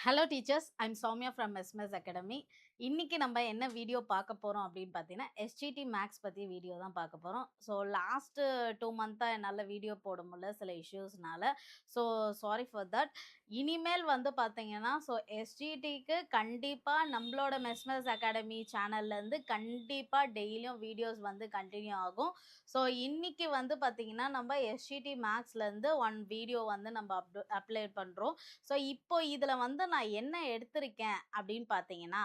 Hello teachers, I'm Soumya from SMS academy. இன்னைக்கு நம்ம என்ன வீடியோ பார்க்க போகிறோம் அப்படின்னு பார்த்தீங்கன்னா, எஸ்ஜிடி மேக்ஸ் பற்றி வீடியோ தான் பார்க்க போகிறோம். ஸோ லாஸ்ட்டு 2 மந்த்தாக என்னால் வீடியோ போட முடியல சில இஷ்யூஸ்னால. So sorry for that. இனிமேல் வந்து பார்த்தீங்கன்னா, ஸோ எஸ்ஜிடிக்கு கண்டிப்பாக நம்மளோட மெஸ்மஸ் அகாடமி சேனல்லேருந்து கண்டிப்பாக டெய்லியும் வீடியோஸ் வந்து கண்டினியூ ஆகும். ஸோ இன்னைக்கு வந்து பார்த்தீங்கன்னா, நம்ம எஸ்ஜிடி மேக்ஸ்லேருந்து ஒன் வீடியோ வந்து நம்ம அப்லோட் பண்ணுறோம். ஸோ இப்போ இதில் வந்து நான் என்ன எடுத்திருக்கேன் அப்படின்னு பார்த்தீங்கன்னா,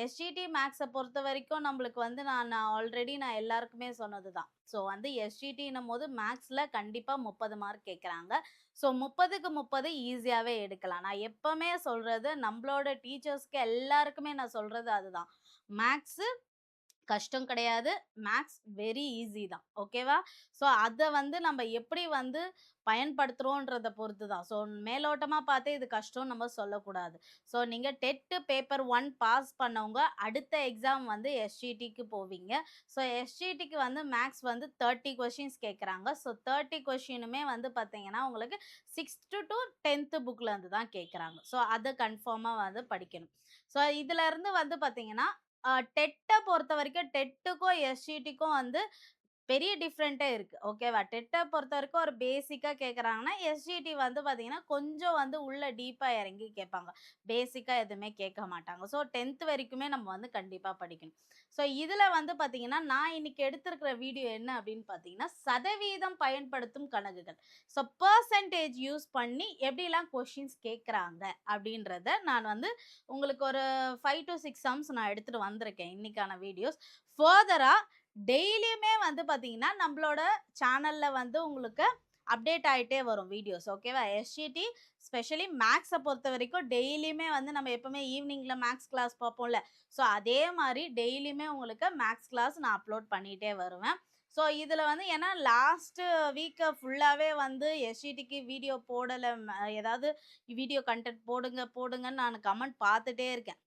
எஸ்ஜிடி மேக்ஸை பொறுத்த வரைக்கும் நம்மளுக்கு வந்து நான் ஆல்ரெடி நான் எல்லாருக்குமே சொன்னது தான். ஸோ வந்து எஸ்ஜிடின்னும் போது மேக்ஸில் கண்டிப்பாக 30 மார்க் கேட்குறாங்க. ஸோ 30க்கு 30 ஈஸியாகவே எடுக்கலாம். நான் எப்பவுமே சொல்கிறது, நம்மளோட டீச்சர்ஸ்க்கு எல்லாருக்குமே நான் சொல்கிறது அதுதான். மேக்ஸு கஷ்டம் கிடையாது. மேக்ஸ் வெரி ஈஸி தான். ஓகேவா? ஸோ அத வந்து நம்ம எப்படி வந்து பயன்படுத்துறோன்றத பொறுத்து தான். ஸோ மேலோட்டமா பார்த்தே இது கஷ்டம்னு நம்ம சொல்லக்கூடாது. ஸோ நீங்க டெட் பேப்பர் 1 பாஸ் பண்ணவங்க அடுத்த எக்ஸாம் வந்து எஸ்ஜிடிக்கு போவீங்க. ஸோ எஸ்ஜிடிக்கு வந்து மேக்ஸ் வந்து 30 கொஸ்டின்ஸ் கேட்குறாங்க. ஸோ 30 கொஸ்டினுமே வந்து பார்த்தீங்கன்னா, உங்களுக்கு 6த் டூ 10த் புக்ல இருந்து தான் கேட்குறாங்க. ஸோ அத கன்ஃபார்மா வந்து படிக்கணும். ஸோ இதுலருந்து வந்து பார்த்தீங்கன்னா, டெட்ட பொறுத்தவரைக்கும் டெட்டுக்கும், எஸ்ஜிடிக்கும் வந்து பெரிய டிஃப்ரெண்ட்டே இருக்கு. ஓகேவா? டெட்ட பொறுத்தவரைக்கும் ஒரு பேசிக்கா கேட்குறாங்கன்னா, எஸ்ஜிடி வந்து பார்த்தீங்கன்னா, கொஞ்சம் வந்து உள்ள டீப்பா இறங்கி கேட்பாங்க. பேசிக்கா எதுவுமே கேட்க மாட்டாங்க. ஸோ 10த் வரைக்குமே நம்ம வந்து கண்டிப்பா படிக்கணும். ஸோ இதில வந்து பார்த்தீங்கன்னா, நான் இன்னைக்கு எடுத்திருக்கிற வீடியோ என்ன அப்படின்னு பார்த்தீங்கன்னா, சதவீதம் பயன்படுத்தும் கணக்குகள். ஸோ பெர்சன்டேஜ் யூஸ் பண்ணி எப்படிலாம் கொஸ்டின்ஸ் கேட்குறாங்க அப்படின்றத நான் வந்து உங்களுக்கு ஒரு 5 to 6 சம்ஸ் நான் எடுத்துட்டு வந்திருக்கேன் இன்னைக்கான வீடியோஸ். ஃபர்தரா டெய்லியுமே வந்து பார்த்தீங்கன்னா, நம்மளோட சேனல்ல வந்து உங்களுக்கு அப்டேட் ஆயிட்டே வரும் வீடியோஸ். ஓகேவா? எஸ்ஜிடி ஸ்பெஷலி மேக்ஸ பொறுத்தவரைக்கும் டெய்லியுமே வந்து நம்ம எப்பவுமே ஈவினிங்ல மேக்ஸ் கிளாஸ் பார்ப்போம்ல. ஸோ அதே மாரி டெய்லியுமே உங்களுக்கு மேக்ஸ் கிளாஸ் நான் அப்லோட் பண்ணிட்டே வருவேன். ஸோ இதில வந்து ஏன்னா லாஸ்ட் வீக் ஃபுல்லாவே வந்து எஸ்ஜிடிக்கு வீடியோ போடல. ஏதாவது வீடியோ கன்டென்ட் போடுங்க போடுங்கன்னு நான் கமெண்ட் பார்த்துட்டே இருக்கேன்.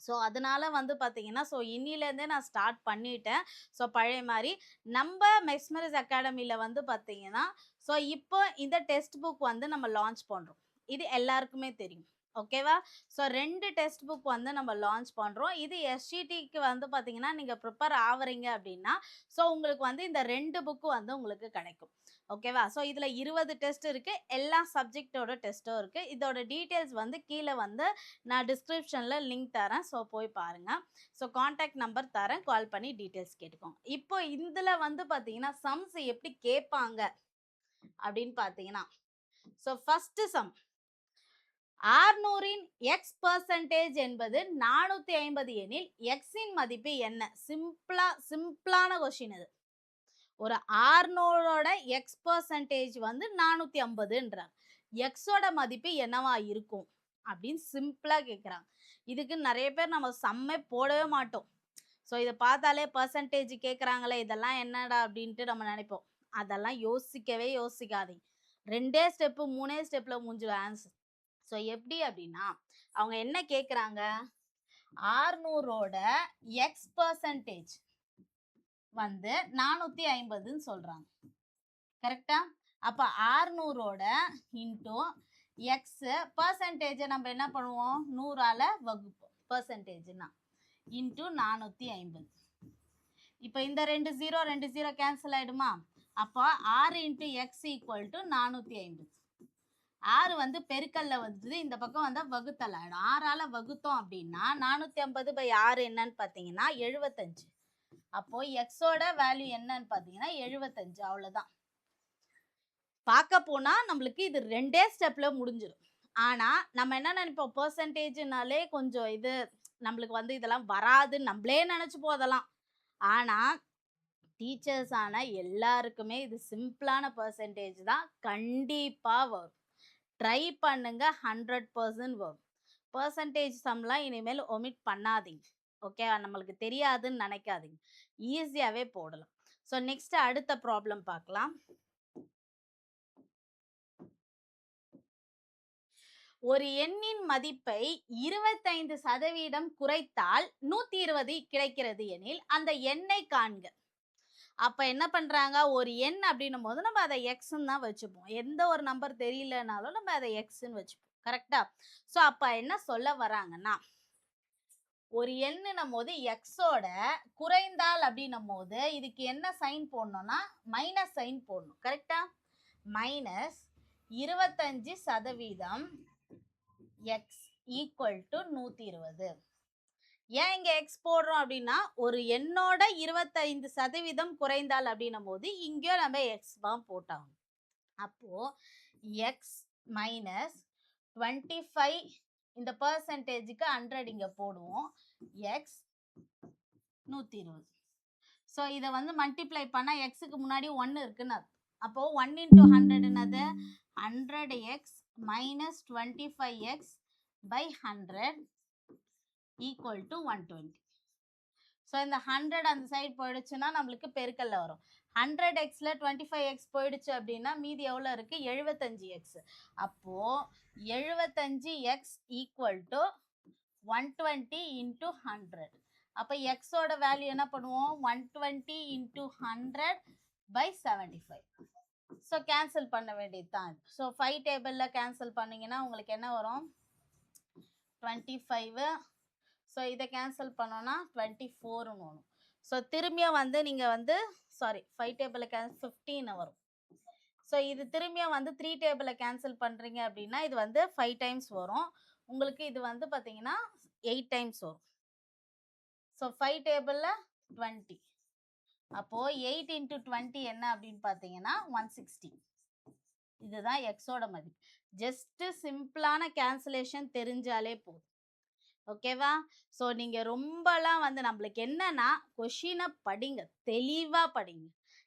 ஸோ அதனால வந்து பார்த்தீங்கன்னா, ஸோ இன்னிலேருந்தே நான் ஸ்டார்ட் பண்ணிட்டேன். ஸோ பழைய மாரி. நம்ப மெஸ்மரிஸ் அகாடமில வந்து பார்த்தீங்கன்னா, ஸோ இப்போ இந்த டெக்ஸ்ட் புக் வந்து நம்ம லான்ச் பண்றோம். இது எல்லாருக்குமே தெரியும். ஓகேவா? ஸோ 2 டெக்ஸ்ட் புக் வந்து நம்ம லான்ச் பண்றோம். இது எஸ்ஜிடிக்கு வந்து பார்த்தீங்கன்னா, நீங்க ப்ரிப்பேர் ஆவுறீங்க அப்டின்னா, ஸோ உங்களுக்கு வந்து இந்த 2 புக் வந்து உங்களுக்கு கிடைக்கும். ஓகேவா? ஸோ இதுல 20 டெஸ்ட் இருக்கு. எல்லா சப்ஜெக்ட்டோட டெஸ்ட்டும் இருக்கு. இதோட டீட்டெயில்ஸ் வந்து கீழ வந்து நான் டிஸ்கிரிப்ஷன்ல லிங்க் தரேன். ஸோ போய் பாருங்க. ஸோ கான்டாக்ட் நம்பர் தரேன். கால் பண்ணி டீட்டெயில்ஸ் கேட்டுக்கோங்க. இப்போ இதுல வந்து பார்த்தீங்கன்னா, சம்ஸ் எப்படி கேட்பாங்க அப்படின்னு பார்த்தீங்கன்னா, ஸோ ஃபர்ஸ்ட் சம் 600இன் எக்ஸ் பெர்சன்டேஜ் என்பது 450 எனில் எக்ஸின் மதிப்பு என்ன? சிம்பிளான கொஸ்டின் இது. ஒரு 600ஓட எக்ஸ் பெர்சன்டேஜ் வந்து 450ன்றாங்க. எக்ஸோட மதிப்பு என்னவா இருக்கும்? அப்படின்னு சிம்பிளா கேட்குறாங்க. இதுக்கு நெறைய பேர் நம்ம சம்மே போடவே மாட்டோம். ஸோ இத பார்த்தாலே பெர்சன்டேஜ் கேட்குறாங்களே, இதெல்லாம் என்னடா அப்படின்ட்டு நம்ம நெனைப்போம். அதெல்லாம் யோசிக்கவே யோசிக்காதீங்க. 2 ஸ்டெப்பு 3 ஸ்டெப்ல முடிஞ்சிடும் ஆன்சர். ஸோ எப்படி அப்படின்னா, அவங்க என்ன கேட்குறாங்க? 600ஓட எக்ஸ் பெர்சன்டேஜ் வந்து 450ன்னு சொல்றாங்க. கரெக்ட்டா? அப்ப 600ஓட இன்டூ எக்ஸ் பெர்சன்டேஜ நம்ம என்ன பண்ணுவோம்? 100ஆல வகுப்போம். பெர்சன்டேஜ்னா இன்டூ 450. இப்ப இந்த 2 0 கேன்சல் ஆயிடுமா? அப்ப 6 இன்டூ எக்ஸ் ஈக்குவல் டு 450. 6 வந்து பெருக்கல்ல வந்துது. இந்த பக்கம் வந்தா வகுத்தல் ஆயிடும். 6ஆல வகுத்தோம் அப்படின்னா 450/6 என்னன்னு பார்த்தீங்கன்னா 75. அப்போ எக்ஸோட வேல்யூ என்னன்னு பார்த்தீங்கன்னா 75. அவ்வளோதான். பார்க்க போனா நம்மளுக்கு இது 2 ஸ்டெப்ல முடிஞ்சிரும். ஆனா, நம்ம என்ன நெனைப்போம், பெர்சன்டேஜ்னாலே கொஞ்சம் இது நம்மளுக்கு வந்து இதெல்லாம் வராதுன்னு நம்மளே நெனைச்சுப்போம் அதெல்லாம். ஆனா, டீச்சர்ஸ் ஆன எல்லாருக்குமே இது சிம்பிளான பெர்சன்டேஜ் தான். கண்டிப்பா வரும். ட்ரை பண்ணுங்க 100% வரும். பெர்சன்டேஜ் சம்லாம் இனிமேல் ஒமிட் பண்ணாதீங்க. ஓகே, நம்மளுக்கு தெரியாதுன்னு நெனைக்காதீங்க. ஈஸியாவே போடலாம். ஸோ நெக்ஸ்ட் அடுத்த ப்ராப்ளம் பார்க்கலாம். ஒரு எண்ணின் மதிப்பை 25% குறைத்தால் 120 கிடைக்கிறது எனில் அந்த எண்ணை காண்க. அப்ப என்ன பண்றாங்க? ஒரு எண் அப்படின்னும் போது நம்ம அதை எக்ஸ்ன்னு தான் வச்சுப்போம். எந்த ஒரு நம்பர் தெரியலனாலும் நம்ம அதை எக்ஸ்ன்னு வச்சுப்போம். கரெக்டா? ஸோ அப்ப என்ன சொல்ல வராங்கன்னா, ஒரு எண்ணுன்னும் போது எக்ஸோட குறைந்தால் அப்படின்னும் போது இதுக்கு என்ன சைன் போடணும்னா மைனஸ் சைன் போடணும். கரெக்டா? Minus 25% X equal to 120. ஏன் இங்க எக்ஸ் போடுறோம் அப்படின்னா, ஒரு எண்ணோட 25% குறைந்தால் அப்படின்னும் போது இங்கேயும் நம்ம எக்ஸ் தான் போட்டாகணும். அப்போ எக்ஸ் மைனஸ் 25 இந்த பெர்சன்டேஜுக்கு 100 இங்க போடுவோம். எக்ஸ் 120. ஸோ இதை வந்து மல்டிப்ளை பண்ணா எக்ஸுக்கு முன்னாடி 1 இருக்குன்னு அர்த்தம். அப்போ 1 into 100 என்னது 100x minus 25x by 100 equal to 120. So இந்த 100 அந்த சைடு போயிடுச்சுன்னா நம்மளுக்கு பெருக்கல்ல வரும். 100xல 25x போயிடுச்சு அப்படின்னா மீதி எவ்வளோ இருக்கு 75x. அப்போ 75x ஈக்குவல் டு 120 into 100. அப்போ எக்ஸோட வேல்யூ என்ன பண்ணுவோம் 120 into 100 by 75. ஸோ கேன்சல் பண்ண வேண்டியது தான். ஸோ 5 டேபிளில் கேன்சல் பண்ணிங்கன்னா உங்களுக்கு என்ன வரும் 25. ஸோ இதை கேன்சல் பண்ணோன்னா 24ன்னு வரும். ஸோ திரும்பியும் வந்து நீங்கள் வந்து சாரி 5 டேபிளில் 15 வரும். ஸோ இது திரும்பியும் வந்து 3 டேபிளில் கேன்சல் பண்ணுறீங்க அப்படின்னா இது வந்து 5 டைம்ஸ் வரும். உங்களுக்கு இது வந்து பார்த்தீங்கன்னா 8 டைம்ஸ் வரும். ஸோ 5 டேபிளில் 20. அப்போது 8 into 20 என்ன அப்படின்னு பார்த்தீங்கன்னா 160. இதுதான் எக்ஸோட மதிப்பு. ஜஸ்ட்டு சிம்பிளான கேன்சலேஷன் தெரிஞ்சாலே போதும். ஓகேவா? ஸோ நீங்கள் ரொம்பலாம் வந்து நம்மளுக்கு என்னன்னா கொஷினை படிங்க, தெளிவாக படிங்க.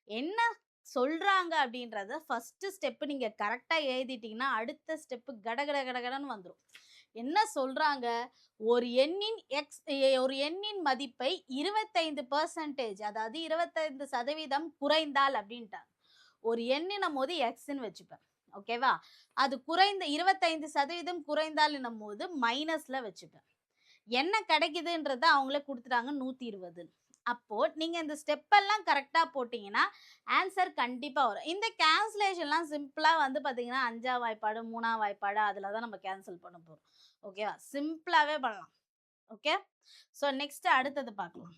என்ன சொல்கிறாங்க அப்படின்றத ஃபஸ்ட்டு ஸ்டெப்பு நீங்கள் கரெக்டாக எழுதிட்டிங்கன்னா அடுத்த ஸ்டெப்பு கடகடன்னு வந்துடும். என்ன சொல்கிறாங்க ஒரு எண்ணின் மதிப்பை 25% அதாவது 25% குறைந்தால் அப்படின்ட்டாங்க. ஒரு எண்ணினும் போது எக்ஸ்ன்னு வச்சுப்பேன். ஓகேவா? அது குறைந்த 25% குறைந்தால் போது மைனஸ்ல வச்சுப்பேன். என்ன கிடைக்குதுன்றத அவங்களே கொடுத்துட்டாங்க 120. அப்போ நீங்க இந்த ஸ்டெப் எல்லாம் கரெக்டா போட்டீங்கன்னா ஆன்சர் கண்டிப்பா வரும். இந்த கேன்சலேஷன்லாம் சிம்பிளா வந்து பாத்தீங்கன்னா 5ஆம் வாய்ப்பாடு 3ஆம் வாய்ப்பாடு அதுல தான் நம்ம கேன்சல் பண்ண போறோம். ஓகேவா? சிம்பிளாவே பண்ணலாம். ஓகே? ஸோ நெக்ஸ்ட் அடுத்தது பார்க்கலாம்.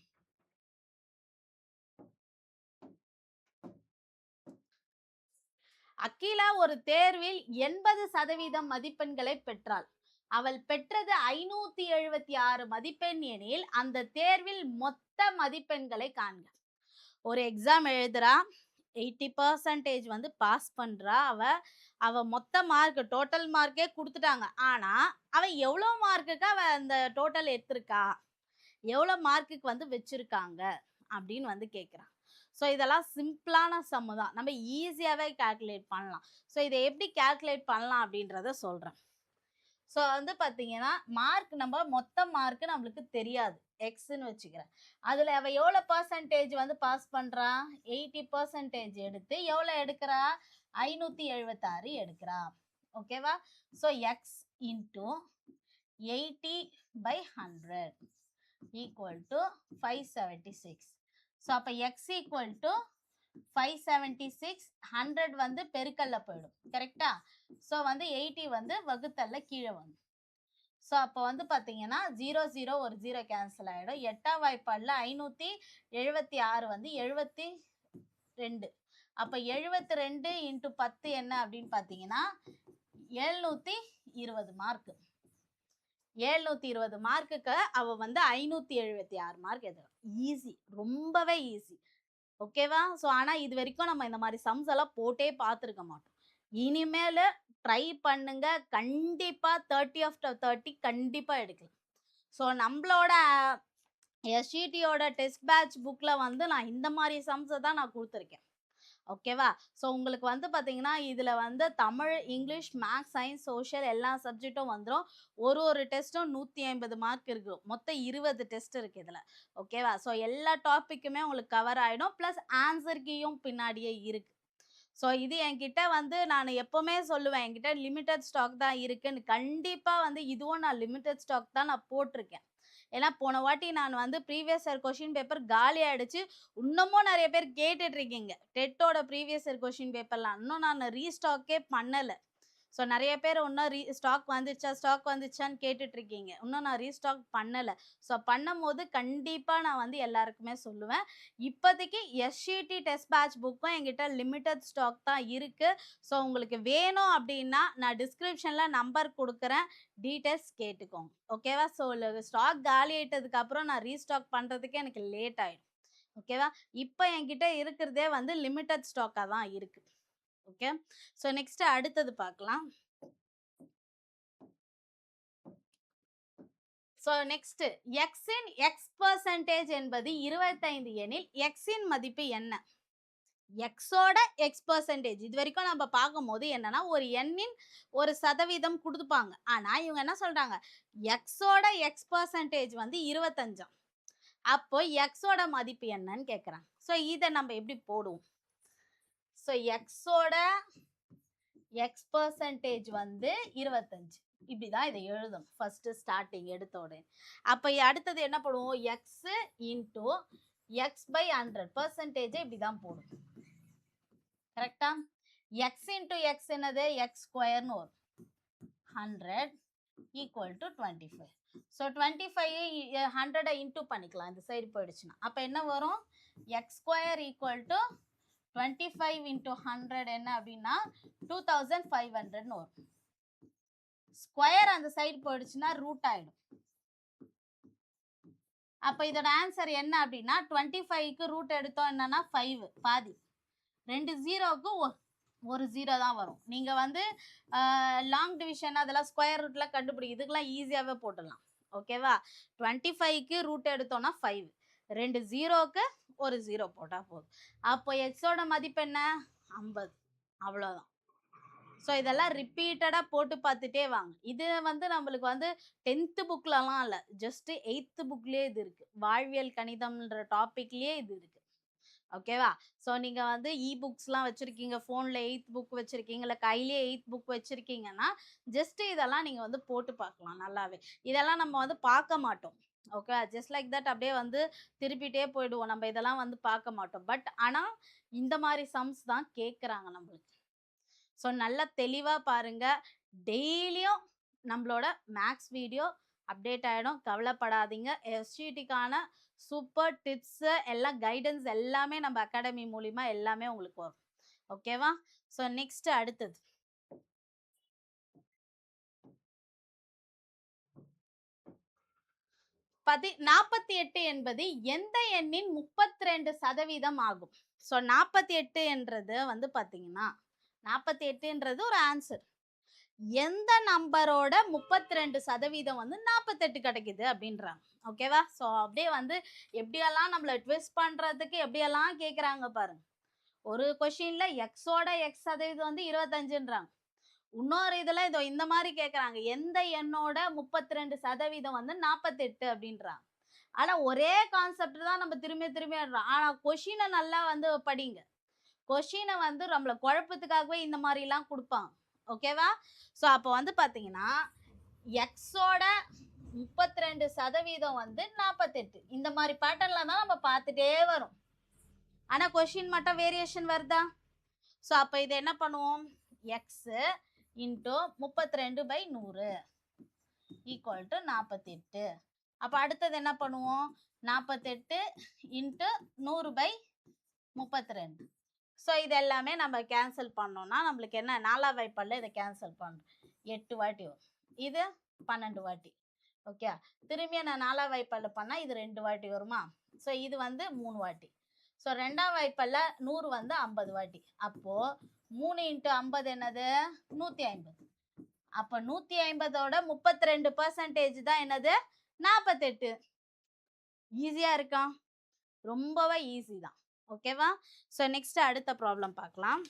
அகிலா ஒரு தேர்வில் 80% மதிப்பெண்களை பெற்றாள். அவள் பெற்றது 576 மதிப்பெண் எனில் அந்த தேர்வில் மொத்த மதிப்பெண்களை காண்க. ஒரு எக்ஸாம் எழுதுறா 80% வந்து பாஸ் பண்றா. அவ மொத்த மார்க் டோட்டல் மார்க்கே கொடுத்துட்டாங்க. ஆனா அவ எவ்வளோ மார்க்குக்கு அவ அந்த டோட்டல் எடுத்திருக்கா, எவ்வளோ மார்க்குக்கு வந்து வச்சிருக்காங்க அப்படின்னு வந்து கேட்குறான். ஸோ இதெல்லாம் சிம்பிளான சம்மு தான், நம்ம ஈஸியாகவே கால்குலேட் பண்ணலாம். ஸோ இதை எப்படி கால்குலேட் பண்ணலாம் அப்படின்றத சொல்கிறேன். ஸோ வந்து பார்த்தீங்கன்னா மார்க் நம்ம மொத்த மார்க் நம்மளுக்கு தெரியாது, எக்ஸ்ன்னு வச்சுக்கிறேன். அதில் அவள் எவ்வளோ பர்சன்டேஜ் வந்து பாஸ் பண்ணுறா 80% எடுத்து எவ்வளோ எடுக்கிறா 576 எடுக்கிறா. ஓகேவா? So X into 80/100 equal to 576. So அப்போ எக்ஸ் ஈக்குவல் டு 576, 100 வந்து பெருக்கல்ல போயிடும். கரெக்டா? ஸோ வந்து 80 வந்து வகுத்தல்ல கீழே வந்து. ஸோ அப்போ வந்து பார்த்தீங்கன்னா 0 0 ஒரு 0 கேன்சல் ஆகிடும். 8ஆம் வாய்ப்பாடில் 576 வந்து 72. அப்போ 72 இன்ட்டு 10 என்ன அப்படின்னு பார்த்தீங்கன்னா 720 மார்க்கு. 720 மார்க்குக்கு அவள் வந்து 576 மார்க் எதுவும் ஈஸி, ரொம்பவே ஈஸி. ஓகேவா? ஸோ ஆனால் இது வரைக்கும் நம்ம இந்த மாதிரி சம்ஸ் எல்லாம் போட்டே பார்த்துருக்க மாட்டோம். இனிமேல் ட்ரை பண்ணுங்க, கண்டிப்பாக 30/30 கண்டிப்பாக எடுக்கலாம். ஸோ நம்மளோட எஸ்ஜிடியோட டெஸ்ட் பேட்ச் புக்கில் வந்து நான் இந்த மாதிரி சம்ஸை தான் நான் கொடுத்துருக்கேன். ஓகேவா? ஸோ உங்களுக்கு வந்து பார்த்தீங்கன்னா இதில் வந்து Tamil, English, maths, science, social எல்லா சப்ஜெக்டும் வந்துடும். ஒரு டெஸ்ட்டும் 150 மார்க் இருக்கும். மொத்தம் 20 டெஸ்ட் இருக்குது இதில். ஓகேவா? ஸோ எல்லா டாப்பிக்குமே உங்களுக்கு கவர் ஆகிடும். ப்ளஸ் ஆன்சர் கீயும் பின்னாடியே இருக்குது. ஸோ இது என்கிட்ட வந்து நான் எப்போவுமே சொல்லுவேன், என்கிட்ட லிமிட்டட் ஸ்டாக் தான் இருக்குன்னு. கண்டிப்பாக வந்து இதுவும் நான் லிமிட்டட் ஸ்டாக் தான் நான் போட்டிருக்கேன். ஏன்னா போன வாட்டி நான் வந்து ப்ரீவியஸ் இயர் கொஷின் பேப்பர் காலி ஆகிடுச்சு. இன்னமும் நிறைய பேர் கேட்டுட்ருக்கீங்க டெட்டோட ப்ரீவியஸ் இயர் கொஷின் பேப்பர்லாம் இன்னும் நான் ரீஸ்டாக்கே பண்ணலை. ஸோ நிறைய பேர் இன்னும் ஸ்டாக் வந்துச்சான்னு கேட்டுட்டு இருக்கீங்க. இன்னும் நான் ரீஸ்டாக் பண்ணலை. ஸோ பண்ணும்போது கண்டிப்பாக நான் வந்து எல்லாருக்குமே சொல்லுவேன். இப்போதைக்கு எஸ்சிடி டெஸ்ட் பேட்ச் புக்கும் என்கிட்ட லிமிட்டட் ஸ்டாக் தான் இருக்குது. ஸோ உங்களுக்கு வேணும் அப்படின்னா நான் டிஸ்கிரிப்ஷனில் நம்பர் கொடுக்குறேன், டீட்டெயில்ஸ் கேட்டுக்கோங்க. ஓகேவா? ஸோ ஸ்டாக் காலி ஆயிட்டதுக்கப்புறம் நான் ரீஸ்டாக் பண்ணுறதுக்கு எனக்கு லேட் ஆகிடும். ஓகேவா? இப்போ என்கிட்ட இருக்கிறதே வந்து லிமிட்டட் ஸ்டாக்காக தான் இருக்குது. ஓகே, ஸோ நெக்ஸ்ட் அடுத்தது பார்க்கலாம். ஸோ நெக்ஸ்ட் எக்ஸின் எக்ஸ் பர்சன்டேஜ் என்பது 25 எனில் எக்ஸின் மதிப்பு என்ன? எக்ஸோட எக்ஸ் பர்சன்டேஜ் இது வரைக்கும் நம்ம பார்க்கும்போது என்னன்னா ஒரு எண்ணின் ஒரு சதவீதம் கொடுத்துப்பாங்க. ஆனா இவங்க என்ன சொல்றாங்க, எக்ஸோட எக்ஸ் பர்சன்டேஜ் வந்து 25. அப்போ எக்ஸோட மதிப்பு என்னன்னு கேட்குறாங்க. ஸோ இதை நம்ம எப்படி போடுவோம்? ஸோ எக்ஸோட எக்ஸ் பர்சன்டேஜ் வந்து 25. இப்படிதான் இதை எழுதணும் ஃபர்ஸ்ட் ஸ்டார்டிங் எடுத்த உடனே. அப்போ அடுத்தது என்ன பண்ணுவோம், எக்ஸ் இன்டூ எக்ஸ் பை 100% இப்படிதான் போடும். கரெக்டா? எக்ஸ் இன்டூ எக்ஸ் என்னது, எக்ஸ் ஸ்கொயர்னு வரும். 100 ஈக்குவல் டு 25. ஸோ 25 100 இன்டூ பண்ணிக்கலாம், இந்த சைடு போயிடுச்சுன்னா. அப்போ என்ன வரும், X square equal to 25 into 100 என்ன அப்படின்னா 2500 வரும். ஸ்கொயர் அந்த சைடு போயிடுச்சுன்னா ரூட் ஆயிடும். அப்ப இதோட ஆன்சர் என்ன அப்படின்னா 25க்கு ரூட் எடுத்தோம் என்னன்னா 5, பாதி. 2 ஜீரோவுக்கு ஒரு ஜீரோ தான் வரும். நீங்க வந்து லாங் டிவிஷன் அதெல்லாம் ஸ்கொயர் ரூட்ல கண்டுபிடிக்கும், இதுக்கெல்லாம் ஈஸியாவே போட்டுடலாம். ஓகேவா? 25க்கு ரூட் எடுத்தோம்னா 5, 2 ஜீரோவுக்கு ஒரு ஜீரோ போட்டா போதும். அப்போ எக்ஸோட மதிப்பு என்ன, 50. அவ்வளோதான். ஸோ இதெல்லாம் ரிப்பீட்டடாக போட்டு பார்த்துட்டே வாங்க. இது வந்து நம்மளுக்கு வந்து 10th புக்லலாம் இல்லை, ஜஸ்ட் 8th புக்லேயே இது இருக்குது. வாழ்வியல் கணிதம்ன்ற டாபிக்லேயே இது இருக்குது. ஓகேவா? ஸோ நீங்கள் வந்து புக்ஸ்லாம் வச்சுருக்கீங்க, ஃபோனில் 8th புக் வச்சுருக்கீங்க, இல்லை கையிலே 8th புக் வச்சுருக்கீங்கன்னா ஜஸ்ட்டு இதெல்லாம் நீங்கள் வந்து போட்டு பார்க்கலாம் நல்லாவே. இதெல்லாம் நம்ம வந்து பார்க்க மாட்டோம். ஓகே, ஜஸ்ட் லைக் தட் அப்படியே வந்து திருப்பிட்டே போயிடுவோம். நம்ம இதெல்லாம் வந்து பார்க்க மாட்டோம். பட் ஆனால் இந்த மாதிரி சம்ஸ் தான் கேட்குறாங்க நம்மளுக்கு. ஸோ நல்லா தெளிவாக பாருங்கள். டெய்லியும் நம்மளோட மேக்ஸ் வீடியோ அப்டேட் ஆகிடும், கவலைப்படாதீங்க. எஸ்ஜிடிக்கான சூப்பர் டிப்ஸு எல்லாம் கைடன்ஸ் எல்லாமே நம்ம அகாடமி மூலிமா எல்லாமே உங்களுக்கு வரும். ஓகேவா? ஸோ நெக்ஸ்ட் அடுத்தது 48 என்பது எந்த எண்ணின் 32% ஆகும்? ஸோ 48 என்றது வந்து பார்த்தீங்கன்னா 48ன்றது ஒரு ஆன்சர். எந்த நம்பரோட 32% வந்து 48 கிடைக்குது அப்படின்றாங்க. ஓகேவா? ஸோ அப்படியே வந்து எப்படியெல்லாம் நம்மளை ட்விஸ்ட் பண்ணுறதுக்கு எப்படியெல்லாம் கேட்குறாங்க பாருங்க. ஒரு கொஷின்ல எக்ஸோட எக்ஸ் சதவீதம் வந்து 25ன்றாங்க. இன்னொரு இதில் இதோ இந்த மாதிரி கேட்குறாங்க, எந்த எண்ணோட 32% வந்து 48 அப்படின்றாங்க. ஆனால் ஒரே கான்செப்ட் தான் நம்ம திரும்பி திரும்பி ஆடுறோம். ஆனால் கொஷினை நல்லா வந்து படிங்க. கொஷினை வந்து நம்மளை குழப்பத்துக்காகவே இந்த மாதிரிலாம் கொடுப்பாங்க. ஓகேவா? ஸோ அப்போ வந்து பார்த்தீங்கன்னா எக்ஸோட 32% வந்து 48. இந்த மாதிரி பேட்டர்னில் தான் நம்ம பார்த்துட்டே வரும். ஆனால் கொஷின் மட்டும் வேரியேஷன் வருதா? ஸோ அப்போ இதை என்ன பண்ணுவோம், எக்ஸு இன்ட்டு 32/100 ஈக்குவல் டு 48. அப்போ அடுத்தது என்ன பண்ணுவோம், 48 இன்ட்டு 100/32. ஸோ இது எல்லாமே நம்ம கேன்சல் பண்ணோம்னா நம்மளுக்கு என்ன, 4ஆம் வாய்ப்பாடில் இதை கேன்சல் பண்ணுறோம், 8 வாட்டி வரும். இது 12 வாட்டி. ஓகே, திரும்பிய நான் 4ஆம் வாய்ப்பாடில் பண்ணால் இது 2 வாட்டி வருமா? ஸோ இது வந்து 3 வாட்டி. ஸோ 2ஆம் வாய்ப்பாடில் 100 வந்து 50 வாட்டி. அப்போது 3 × 50 என்னது, 150. அப்போ 150ஓட 32% தான் என்னது, 48. ஈஸியாக இருக்கா? ரொம்பவே ஈஸி தான். ஓகேவா? ஸோ நெக்ஸ்ட் அடுத்த ப்ராப்ளம் பார்க்கலாம்.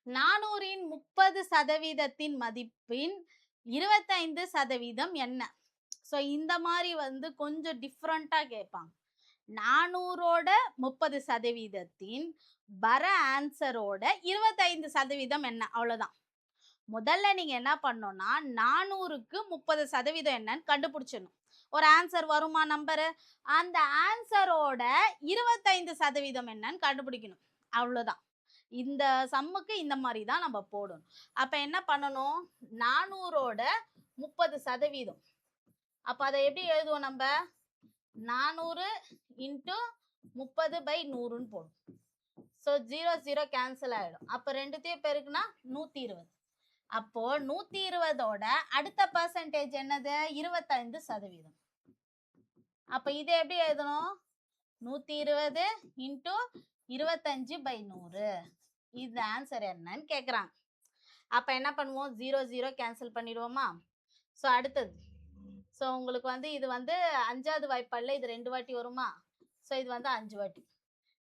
நானூறின் 30% மதிப்பின் 25% என்ன? ஸோ இந்த மாதிரி வந்து கொஞ்சம் டிஃப்ரெண்ட்டாக கேட்பாங்க. 400ஓட 30%, வர ஆன்சரோட 25% என்ன? அவ்வளோதான். முதல்ல நீங்கள் என்ன பண்ணணும்னா 400க்கு 30% என்னன்னு கண்டுபிடிச்சிடணும். ஒரு ஆன்சர் வருமா நம்பரு? அந்த ஆன்சரோட 25% என்னன்னு கண்டுபிடிக்கணும். அவ்வளோதான். இந்த சம்முக்கு இந்த மாரி தான் நம்ம போடணும். அப்ப என்ன பண்ணணும்? 400ஓட 30%. அப்ப அத எப்படி எழுதுவோம் நம்ப? 400 இன்டு 30/100ன்னு போடும். ஸோ 0, 0 கேன்சல் ஆயிடும். அப்ப ரெண்டுத்தையும் பெருக்குனா 120. அப்போ 120ஓட அடுத்த பெர்சன்டேஜ் என்னது? 25%. அப்ப இதை எப்படி எழுதணும்? 120 இன்டு 25/100. இது ஆன்சர் என்னன்னு கேக்குறாங்க. அப்ப என்ன பண்ணுவோம்? 0, 0 கேன்சல் பண்ணிடுவோமா? ஸோ அடுத்தது. ஸோ உங்களுக்கு வந்து இது வந்து 5வது வாய்ப்பாடுல இது 2 வாட்டி வருமா? ஸோ இது வந்து 5 வாட்டி.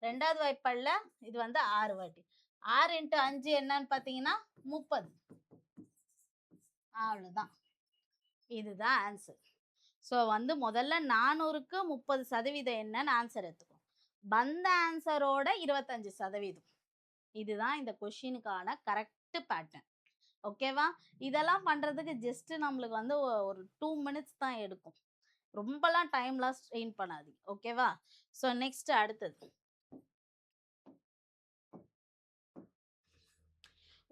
2வது வாய்ப்பாடுல இது வந்து 6 வாட்டி. 6 இன்ட்டு 5 என்னன்னு பார்த்தீங்கன்னா 30. அவ்வளோதான். இதுதான் ஆன்சர். ஸோ வந்து முதல்ல 400க்கு 30% என்னன்னு ஆன்சர் எடுத்துக்கணும். வந்த ஆன்சரோட 25%. இதுதான் இந்த கொஷினுக்கான கரெக்ட் பேட்டர்ன். ஓகேவா? இதெல்லாம் பண்றதுக்கு ஜஸ்ட் நம்மளுக்கு வந்து ஒரு 2 மினிட்ஸ் தான் எடுக்கும். ரொம்பலாம் டைம்லாம் ஸ்ட்ரெயின் பண்ணாதீங்க. ஓகேவா? ஸோ நெக்ஸ்ட் அடுத்தது.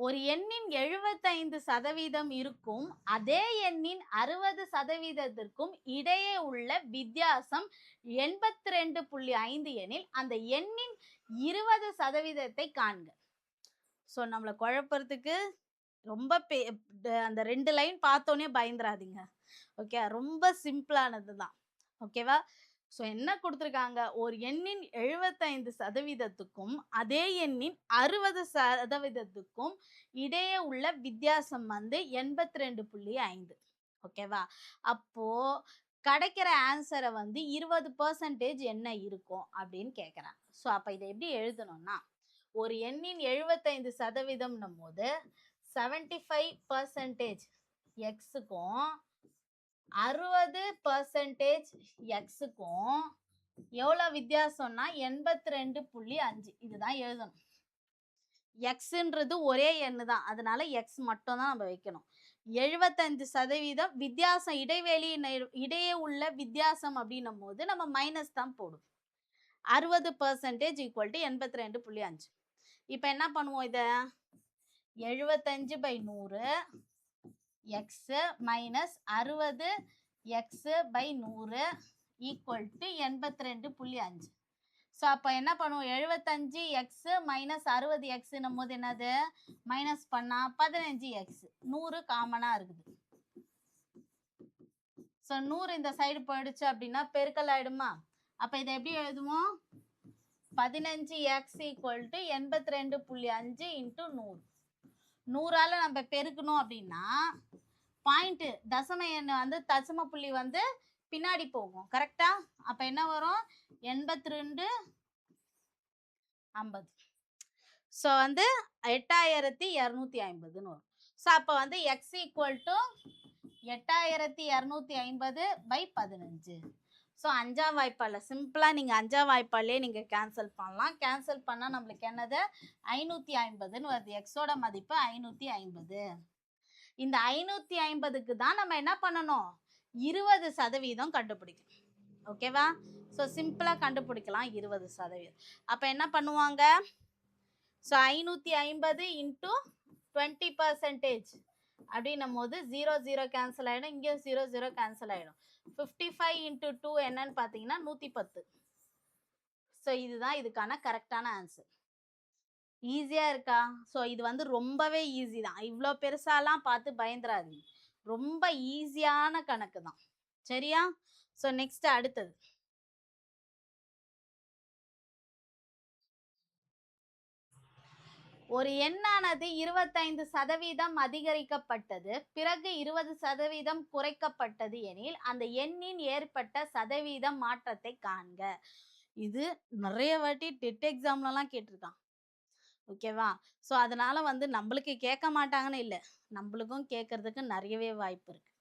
ஒரு எண்ணின் 75% இருக்கும் அதே எண்ணின் 60%த்திற்கும் இடையே உள்ள வித்தியாசம் 82.5 எனில் அந்த எண்ணின் 20%த்தை காண்க. ஸோ நம்மளை குழப்பறதுக்கு ரொம்ப அந்த 2 லைன் பார்த்தோன்னே பயந்துராதீங்க. ஓகே, ரொம்ப சிம்பிளானது தான். ஓகேவா? ஸோ என்ன கொடுத்துருக்காங்க? ஒரு எண்ணின் 75%த்துக்கும் அதே எண்ணின் 60%த்துக்கும் இடையே உள்ள வித்தியாசம் வந்து 82.5. ஓகேவா? அப்போ கிடைக்கிற ஆன்சரை வந்து 20% என்ன இருக்கும் அப்படின்னு கேட்குறாங்க. ஸோ அப்போ இதை எப்படி எழுதணும்னா, ஒரு எண்ணின் 75% போது 75% எக்ஸுக்கும் 60% எக்ஸுக்கும் எவ்வளோ வித்தியாசம்னா 82.5. இதுதான் எழுதணும். எக்ஸுன்றது ஒரே எண்ணு தான், அதனால எக்ஸ் மட்டும் தான் நம்ம வைக்கணும். 75% வித்தியாசம், இடையே உள்ள வித்தியாசம் அப்படின்னும் போது நம்ம மைனஸ் தான் போடும். 60% ஈக்குவல் டு 82.5. இப்போ என்ன பண்ணுவோம்? இதை 75/100 X minus 60 x/100 equal to 82.5. So அப்போ என்ன பண்ணுவோம்? 75x மைனஸ் 60xன்னும் போது என்னது? மைனஸ் பண்ணால் 15x. 100 காமனாக இருக்குது. ஸோ 100 இந்த சைடு போயிடுச்சு அப்படின்னா பெருக்கல் ஆயிடுமா? அப்போ இதை எப்படி எழுதுவோம்? 15x equal to 82.5 into 100. 100ஆல நம்ம பெருக்கணும் அப்படின்னா பாயிண்ட் தசம எண் வந்து தசம புள்ளி வந்து பின்னாடி போகும். கரெக்டா? அப்ப என்ன வரும்? 82.50. ஸோ வந்து 8250 வரும். ஸோ அப்போ வந்து எக்ஸ் ஈக்குவல் டு 8250/15. ஸோ 5ஆம் வாய்ப்பாடில் சிம்பிளாக நீங்கள் 5ஆம் வாய்ப்பாடிலே நீங்கள் கேன்சல் பண்ணலாம். கேன்சல் பண்ணால் நம்மளுக்கு என்னது? 550ன்னு வருது. எக்ஸோட மதிப்பு 550. இந்த 550க்கு தான் நம்ம என்ன பண்ணணும்? 20% கண்டுபிடிக்கணும். ஓகேவா? ஸோ சிம்பிளாக கண்டுபிடிக்கலாம் 20%. அப்போ என்ன பண்ணுவாங்க? ஸோ 550 இன்ட்டு 20% அப்படின்னும் போது 0, 0 கேன்சல் ஆகிடும். இங்கேயும் 0, 0 கேன்சல் ஆகிடும். 55 இன்ட்டு 2 என்னன்னு பார்த்தீங்கன்னா 110. ஸோ இதுதான் இதுக்கான கரெக்டான ஆன்சர். ஈஸியாக இருக்கா? ஸோ இது வந்து ரொம்பவே ஈஸி தான். இவ்வளோ பெருசாலாம் பார்த்து பயந்துராதீங்க. ரொம்ப ஈஸியான கணக்கு தான். சரியா? ஸோ நெக்ஸ்ட் அடுத்தது. ஒரு எண்ணானது 25% அதிகரிக்கப்பட்டது, பிறகு 20% குறைக்கப்பட்டது எனில் அந்த எண்ணின் ஏற்பட்ட சதவீத மாற்றத்தை காண்க. இது நிறைய வாட்டி டெட் எக்ஸாம்லலாம் கேட்டிருக்கான். ஓகேவா? ஸோ அதனால வந்து நம்மளுக்கு கேட்க மாட்டாங்கன்னு இல்லை, நம்மளுக்கும் கேட்கறதுக்கு நிறையவே வாய்ப்பு இருக்கு.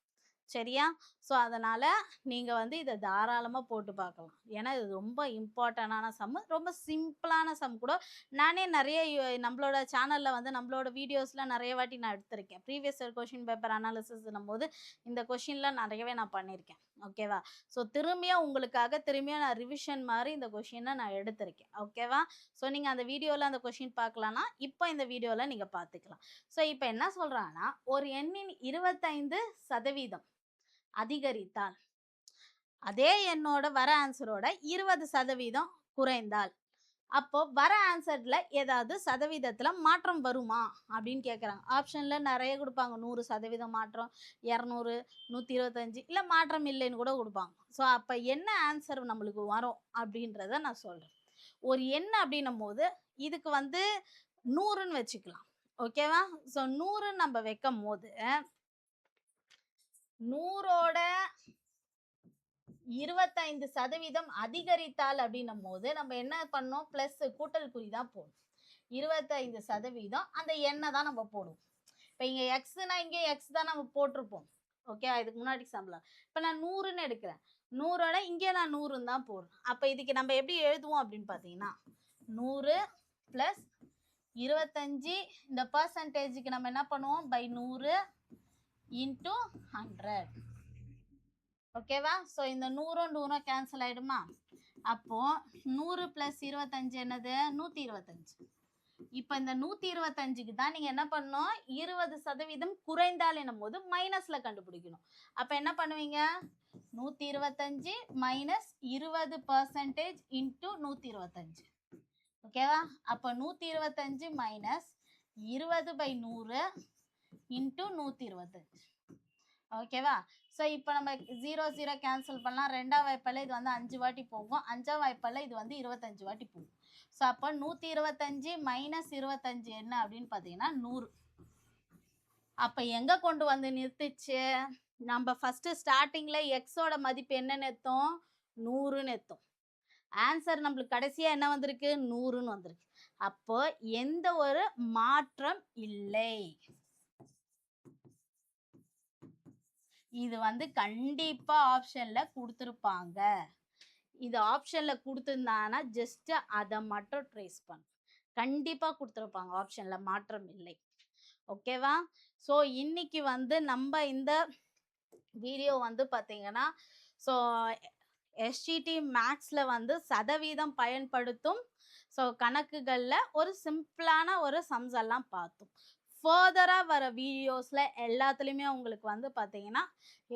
சரியா? ஸோ, அதனால நீங்க வந்து இத தாராளமா போட்டு பார்க்கலாம். ஏன்னா, இது ரொம்ப இம்பார்ட்டன்டான சம்மு. ரொம்ப சிம்பிளான சம் கூட. நானே நெறைய நம்பளோட சேனல்ல வந்து நம்பளோட வீடியோஸ்ல நெறைய வாட்டி நான் எடுத்திருக்கேன். ப்ரீவியஸ் இயர் கொஸ்டின் பேப்பர் அனாலிசிஸ்ன்னும்போது, இந்த கொஸ்டின்லாம் நெறையவே நான் பண்ணியிருக்கேன். ஓகேவா? ஸோ, திரும்பியும் உங்களுக்காக திரும்பியும் நான் ரிவிஷன் மாரி இந்த கொஸ்டின நான் எடுத்திருக்கேன். ஓகேவா? ஸோ, நீங்க அந்த வீடியோல அந்த கொஸ்டின் பார்க்கலன்னா, இப்போ இந்த வீடியோல நீங்க பார்த்துக்கலாம். ஸோ, இப்ப என்ன சொல்றாங்கன்னா, ஒரு எண்ணின் 25% அதிகரித்தால், அதே எண்ணோட வர ஆன்சரோட 20% குறைந்தால், அப்போ வர ஆன்சர்ல ஏதாவது சதவீதத்துல மாற்றம் வருமா? அப்படின்னு கேட்குறாங்க. ஆப்ஷன்ல நெறைய குடுப்பாங்க. 100% மாற்றம், 200, 125 இல்ல மாற்றம் இல்லைன்னு கூட குடுப்பாங்க. ஸோ அப்ப என்ன ஆன்சர் நம்மளுக்கு வரும் அப்படின்றத நான் சொல்றேன். ஒரு எண் அப்படின்னும்போது, இதுக்கு வந்து 100ன்னு வச்சுக்கலாம். ஓகேவா? ஸோ 100 நம்ம வைக்கும்போது, 100ஓட 25% அதிகரித்தால் அப்படின்னும்போது, நம்ம என்ன பண்ணோம்? பிளஸ் கூட்டல் குறி தான் போடணும். 25% அந்த எண்ண தான் நம்ம போடுவோம். இப்ப இங்க எக்ஸ்னா இங்க எக்ஸ் தான் நம்ம போட்டிருப்போம். ஓகே. இதுக்கு முன்னாடி எக்ஸாம்பிள். இப்ப நான் 100ன்னு எடுக்கிறேன். 100ஓட இங்க நான் 100ன்னு தான் போடுறேன். அப்ப இதுக்கு நம்ம எப்படி எழுதுவோம் அப்படின்னு பார்த்தீங்கன்னா, 100 பிளஸ் 25 இந்த பெர்சன்டேஜ்க்கு நம்ம என்ன பண்ணுவோம்? By 100 into 100. ஓகேவா? ஸோ இந்த 100ம் 100ம் கேன்சல் ஆயிடுமா? அப்போ 100 பிளஸ் 25 என்னது? 125. இப்ப இந்த 125க்கு தான் நீங்க என்ன பண்ணணும்? 20% குறைந்தால் என்னும்போது மைனஸ்ல கண்டுபிடிக்கணும். அப்ப என்ன பண்ணுவீங்க? 125 மைனஸ் 20% இன்டூ 125. ஓகேவா? அப்ப 125 மைனஸ் 20/100 இன்டூ 125. ஓகேவா? ஸோ இப்போ நம்ம 0 0 கேன்சல் பண்ணலாம். 2ஆம் வாய்ப்பால இது வந்து 5 வாட்டி போகும். 5ஆம் வாய்ப்பால இது வந்து 25 வாட்டி போகும். ஸோ அப்போ 125 மைனஸ் 25 என்ன அப்படின்னு பார்த்தீங்கன்னா 100. அப்ப எங்க கொண்டு வந்து நிறுத்துச்சு? நம்ம ஃபர்ஸ்ட் ஸ்டார்டிங்ல எக்ஸோட மதிப்பு என்னன்னு எடுத்தோம்? 100ன்னு எடுத்தோம். ஆன்சர் நம்மளுக்கு கடைசியா என்ன வந்திருக்கு? 100ன்னு வந்திருக்கு. அப்போ எந்த ஒரு மாற்றம் இல்லை. இது வந்து கண்டிப்பா ஆப்ஷன்ல குடுத்திருப்பாங்க. இது ஆப்ஷன்ல குடுத்திருந்தாங்கன்னா ஜஸ்ட் அத மட்டும் ட்ரேஸ் பண்ணு. கண்டிப்பா குடுத்திருப்பாங்க ஆப்ஷன்ல மாற்றம் இல்லை. ஓகேவா? ஸோ இன்னைக்கு வந்து நம்ம இந்த வீடியோ வந்து பார்த்தீங்கன்னா, ஸோ எஸ்ஜிடி மேக்ஸ்ல வந்து சதவீதம் பயன்படுத்தும் கணக்குகள்ல ஒரு சிம்பிளான ஒரு சம்ஸ் எல்லாம் பார்த்தோம். ஃபர்தரா வர வீடியோஸ்ல எல்லாத்துலயுமே உங்களுக்கு வந்து பார்த்தீங்கன்னா,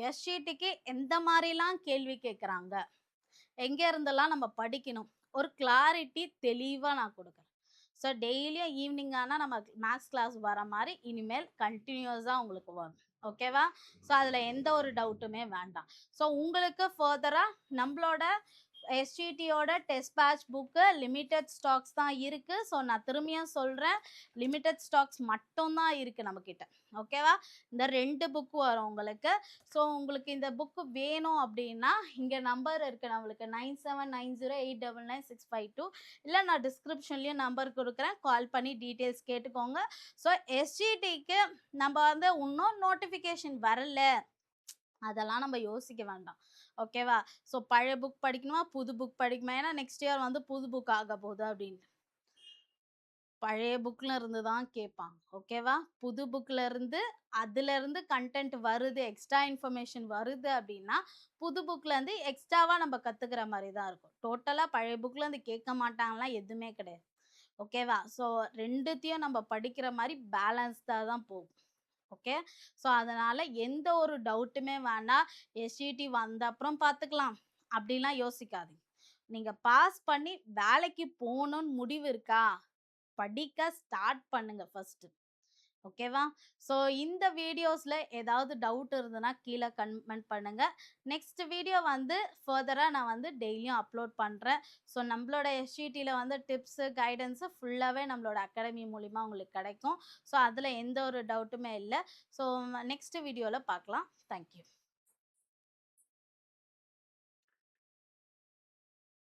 எஸ்ஜிடிக்கு எந்த மாதிரிலாம் கேள்வி கேட்குறாங்க, எங்க இருந்தெல்லாம் நம்ம படிக்கணும், ஒரு கிளாரிட்டி தெளிவா நான் கொடுக்குறேன். ஸோ டெய்லியும் ஈவினிங் ஆனா நம்ம மேக்ஸ் கிளாஸ் வர மாதிரி இனிமேல் கண்டினியூஸா உங்களுக்கு வரும். ஓகேவா? ஸோ அதில் எந்த ஒரு டவுட்டுமே வேண்டாம். ஸோ உங்களுக்கு ஃபர்தரா நம்மளோட எஸ்ஜிடியோட test batch book limited stocks தான் இருக்கு. ஸோ நான் திரும்பியும் சொல்றேன், லிமிடெட் ஸ்டாக்ஸ் மட்டும் தான் இருக்கு நம்மக்கிட்ட. ஓகேவா? இந்த 2 புக் வரும் உங்களுக்கு. ஸோ உங்களுக்கு இந்த புக்கு வேணும் அப்படின்னா இங்க நம்பர் இருக்கு நம்மளுக்கு 9790899652. இல்லை நான் டிஸ்கிரிப்ஷன்லயும் நம்பர் கொடுக்குறேன். கால் பண்ணி டீட்டெயில்ஸ் கேட்டுக்கோங்க. ஸோ எஸ்ஜிடிக்கு நம்ம வந்து இன்னும் நோட்டிஃபிகேஷன் வரல, அதெல்லாம் நம்ம யோசிக்க வேண்டாம். ஓகேவா? ஸோ பழைய புக் படிக்கணுமா? புது புக் படிக்கணுமா? ஏன்னா நெக்ஸ்ட் இயர் வந்து புது புக் ஆக போகுது அப்படின்னு. பழைய புக்ல இருந்து தான் கேட்பாங்க. ஓகேவா? புது புக்ல இருந்து அதுல இருந்து கண்டென்ட் வருது, எக்ஸ்ட்ரா இன்ஃபர்மேஷன் வருது அப்படின்னா, புது புக்ல இருந்து எக்ஸ்ட்ராவா நம்ம கத்துக்கிற மாதிரி தான் இருக்கும். டோட்டலா பழைய புக்ல இருந்து கேட்க மாட்டாங்கலாம் எதுவுமே கிடையாது. ஓகேவா? ஸோ 2த்தையும் நம்ம படிக்கிற மாதிரி பேலன்ஸ்டா தான் போகும். ஓகே. ஸோ அதனால எந்த ஒரு டவுட்டுமே வேண்டாம். எஸ்ஜிடி வந்த அப்புறம் பார்த்துக்கலாம் அப்படிலாம் யோசிக்காதீங்க. நீங்க பாஸ் பண்ணி வேலைக்கு போகணும்னு முடிவு இருக்கா? படிக்க ஸ்டார்ட் பண்ணுங்க ஃபர்ஸ்ட். ஓகேவா? ஸோ இந்த வீடியோஸ்ல ஏதாவது டவுட் இருந்ததுன்னா கீழே கமெண்ட் பண்ணுங்க. நெக்ஸ்ட் வீடியோ வந்து ஃபர்தரா நான் வந்து டெய்லியும் அப்லோட் பண்றேன். ஸோ நம்மளோட எஸ்ஜிடில வந்து டிப்ஸ், கைடன்ஸ் ஃபுல்லாவே நம்மளோட அகாடமி மூலியமா உங்களுக்கு கிடைக்கும். ஸோ அதுல எந்த ஒரு டவுட்டுமே இல்ல. ஸோ நெக்ஸ்ட் வீடியோல பார்க்கலாம். Thank you.